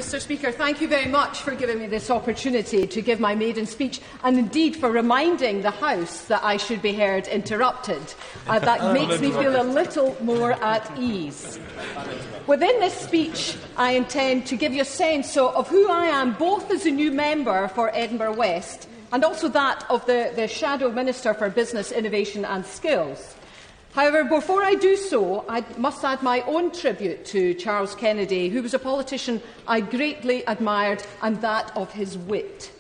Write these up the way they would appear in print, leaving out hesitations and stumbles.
Mr Speaker, thank you very much for giving me this opportunity to give my maiden speech, and indeed for reminding the House that I should be heard interrupted. That makes me feel a little more at ease. Within this speech, I intend to give you a sense of who I am, both as a new member for Edinburgh West and also that of the Shadow Minister for Business, Innovation and Skills. However, before I do so, I must add my own tribute to Charles Kennedy, who was a politician I greatly admired, and that of his wit.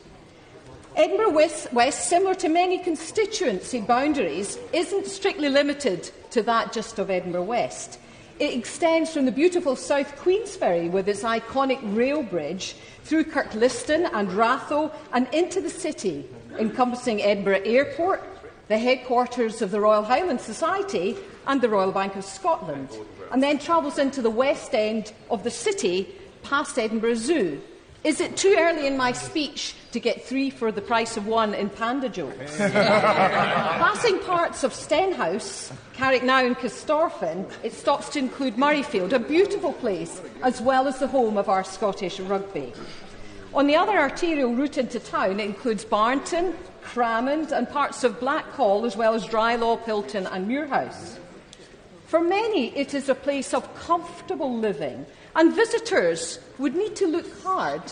Edinburgh West, similar to many constituency boundaries, isn't strictly limited to that just of Edinburgh West. It extends from the beautiful South Queensferry with its iconic rail bridge through Kirkliston and Ratho and into the city, encompassing Edinburgh Airport, the headquarters of the Royal Highland Society and the Royal Bank of Scotland, and then travels into the west end of the city past Edinburgh Zoo. Is it too early in my speech to get 3 for the price of 1 in panda jokes? Passing parts of Stenhouse, Carricknow and Castorphine, it stops to include Murrayfield, a beautiful place, as well as the home of our Scottish rugby. On the other arterial route into town, it includes Barnton, Cramond and parts of Blackhall, as well as Drylaw, Pilton and Muirhouse. For many, it is a place of comfortable living, and visitors would need to look hard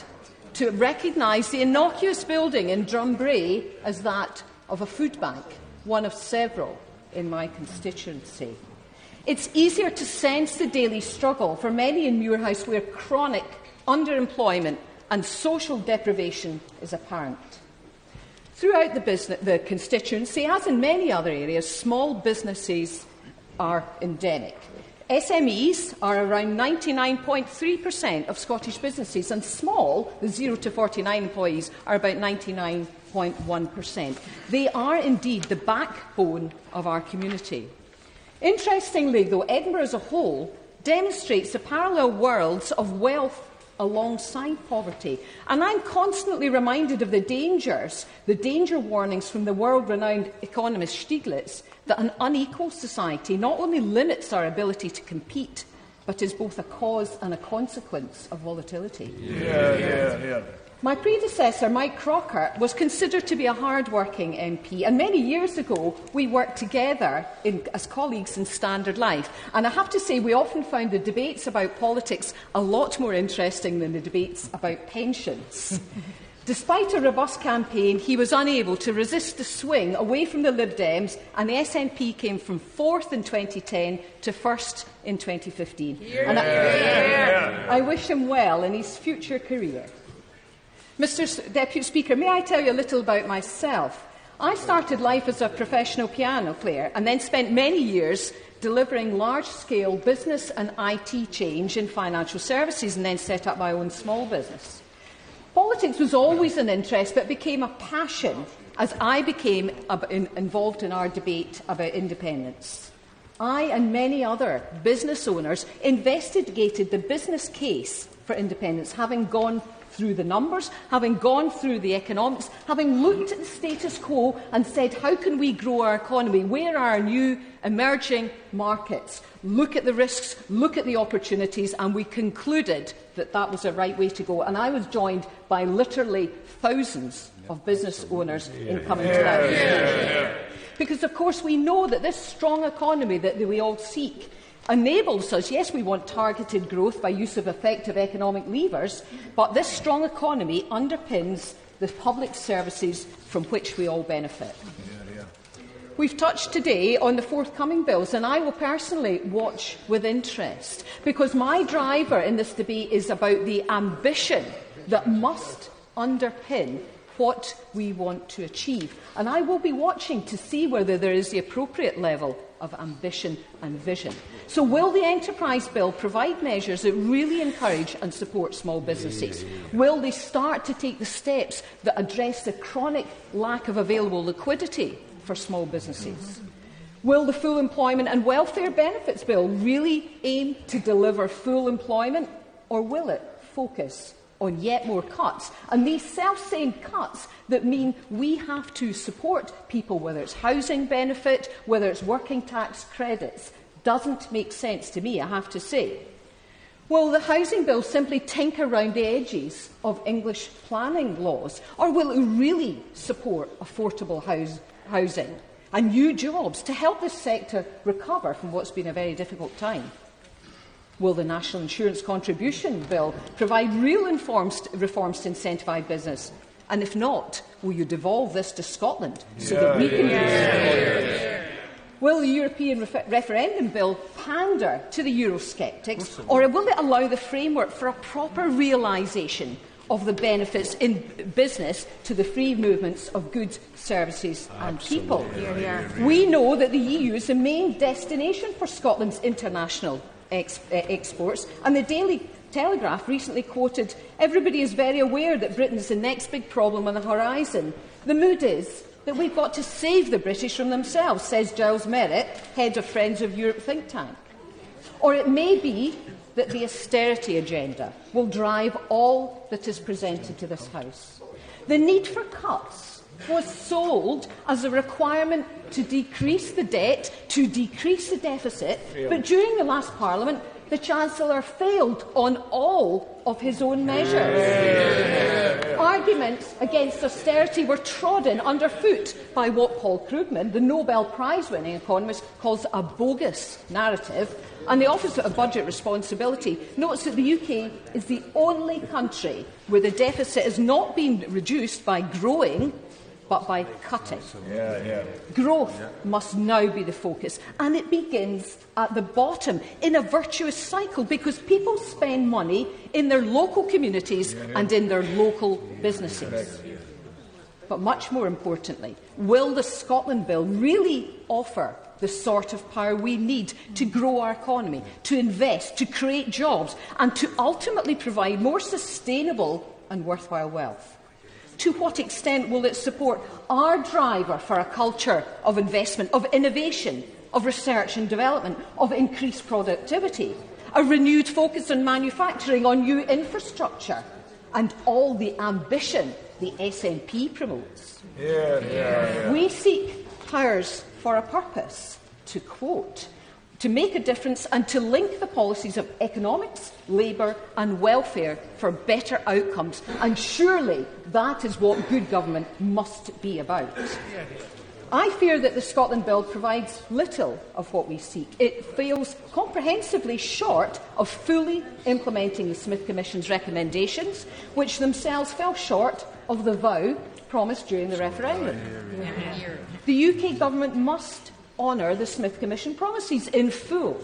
to recognise the innocuous building in Drumbray as that of a food bank, one of several in my constituency. It's easier to sense the daily struggle for many in Muirhouse, where chronic underemployment and social deprivation is apparent. Throughout the constituency, as in many other areas, small businesses are endemic. SMEs are around 99.3% of Scottish businesses, and small, the 0 to 49 employees, are about 99.1%. They are indeed the backbone of our community. Interestingly, though, Edinburgh as a whole demonstrates the parallel worlds of wealth alongside poverty. And I'm constantly reminded of the danger warnings from the world-renowned economist Stiglitz, that an unequal society not only limits our ability to compete, but is both a cause and a consequence of volatility. My predecessor, Mike Crocker, was considered to be a hard-working MP, and many years ago we worked together as colleagues in Standard Life. And I have to say, we often found the debates about politics a lot more interesting than the debates about pensions. Despite a robust campaign, he was unable to resist the swing away from the Lib Dems, and the SNP came from 4th in 2010 to 1st in 2015. And I wish him well in his future career. Mr. Deputy Speaker, may I tell you a little about myself? I started life as a professional piano player and then spent many years delivering large-scale business and IT change in financial services, and then set up my own small business. Politics was always an interest, but became a passion as I became involved in our debate about independence. I and many other business owners investigated the business case for independence, having gone through the numbers, having gone through the economics, having looked at the status quo and said, how can we grow our economy? Where are our new emerging markets? Look at the risks, look at the opportunities, and we concluded that that was the right way to go. And I was joined by literally thousands of business owners in coming to that conclusion. Because, of course, we know that this strong economy that we all seek enables us, yes, we want targeted growth by use of effective economic levers, but this strong economy underpins the public services from which we all benefit. We've touched today on the forthcoming bills, and I will personally watch with interest, because my driver in this debate is about the ambition that must underpin what we want to achieve. And I will be watching to see whether there is the appropriate level of ambition and vision. So will the Enterprise Bill provide measures that really encourage and support small businesses? Will they start to take the steps that address the chronic lack of available liquidity for small businesses? Will the Full Employment and Welfare Benefits Bill really aim to deliver full employment, or will it focus on yet more cuts? And these self-same cuts that mean we have to support people, whether it's housing benefit, whether it's working tax credits, doesn't make sense to me, I have to say. Will the housing bill simply tinker around the edges of English planning laws, or will it really support affordable housing and new jobs to help this sector recover from what's been a very difficult time? Will the National Insurance Contribution Bill provide real reforms to incentivise business? And if not, will you devolve this to Scotland so that we can do so? Will the European referendum bill pander to the Eurosceptics, or will it allow the framework for a proper realisation of the benefits in business to the free movements of goods, services and people? We know that the EU is the main destination for Scotland's international exports, and the Daily Telegraph recently quoted, "Everybody is very aware that Britain is the next big problem on the horizon. The mood is that we've got to save the British from themselves," says Giles Merritt, head of Friends of Europe think tank. Or it may be that the austerity agenda will drive all that is presented to this House. The need for cuts was sold as a requirement to decrease the debt, to decrease the deficit, but during the last Parliament, the Chancellor failed on all of his own measures. Arguments against austerity were trodden underfoot by what Paul Krugman, the Nobel Prize-winning economist, calls a bogus narrative, and the Office of Budget Responsibility notes that the UK is the only country where the deficit has not been reduced by growing, but by cutting. Growth must now be the focus, and it begins at the bottom in a virtuous cycle, because people spend money in their local communities and in their local businesses. But much more importantly, will the Scotland Bill really offer the sort of power we need to grow our economy, to invest, to create jobs, and to ultimately provide more sustainable and worthwhile wealth? To what extent will it support our driver for a culture of investment, of innovation, of research and development, of increased productivity, a renewed focus on manufacturing, on new infrastructure, and all the ambition the SNP promotes? We seek powers for a purpose, to quote, to make a difference and to link the policies of economics, labour and welfare for better outcomes. And surely that is what good government must be about. I fear that the Scotland Bill provides little of what we seek. It falls comprehensively short of fully implementing the Smith Commission's recommendations, which themselves fell short of the vow promised during the referendum. The UK government must honour the Smith Commission promises in full.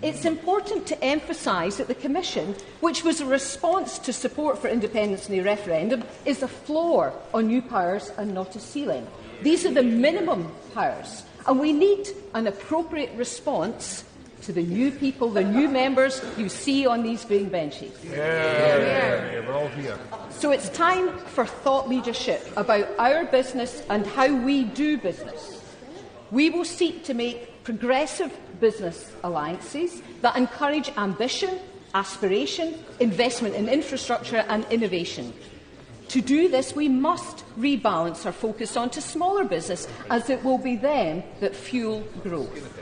It's important to emphasise that the Commission, which was a response to support for independence in the referendum, is a floor on new powers and not a ceiling. These are the minimum powers, and we need an appropriate response to the new people, the new members you see on these green benches. We're all here. So it's time for thought leadership about our business and how we do business. We will seek to make progressive business alliances that encourage ambition, aspiration, investment in infrastructure and innovation. To do this, we must rebalance our focus onto smaller business, as it will be them that fuel growth.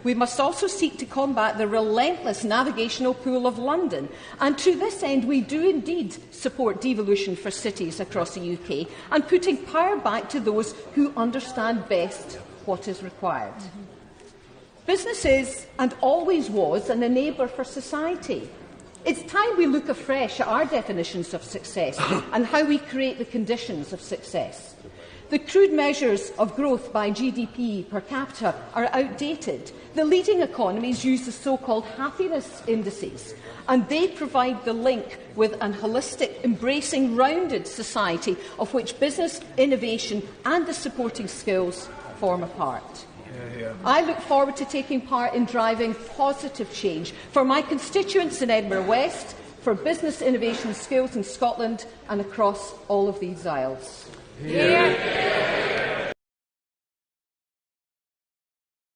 We must also seek to combat the relentless navigational pull of London, and to this end we do indeed support devolution for cities across the UK and putting power back to those who understand best what is required. Business is, and always was, an enabler for society. It's time we look afresh at our definitions of success and how we create the conditions of success. The crude measures of growth by GDP per capita are outdated. The leading economies use the so-called happiness indices, and they provide the link with an holistic, embracing, rounded society of which business, innovation and the supporting skills form a part. I look forward to taking part in driving positive change for my constituents in Edinburgh West, for business innovation skills in Scotland and across all of these isles.